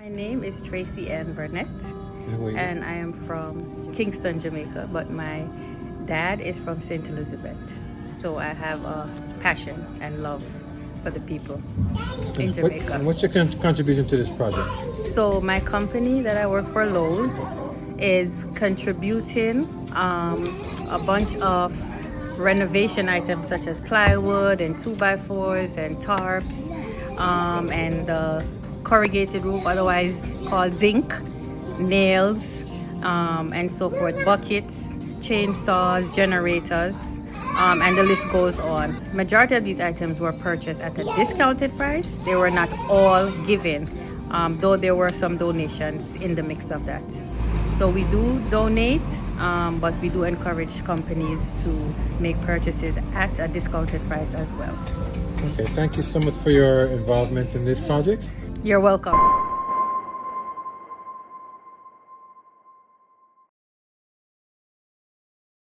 My name is Tracey-Ann Burnett, and I am from Kingston, Jamaica, but my dad is from St. Elizabeth. So I have a passion and love for the people in Jamaica. And what's your contribution to this project? So my company that I work for, Lowe's, is contributing a bunch of renovation items such as plywood and 2x4s and tarps and corrugated roof, otherwise called zinc, nails, and so forth, buckets, chainsaws, generators, and the list goes on. Majority of these items were purchased at a discounted price. They were not all given, though there were some donations in the mix of that. So we do donate, but we do encourage companies to make purchases at a discounted price as well. Okay, thank you so much for your involvement in this project. You're welcome.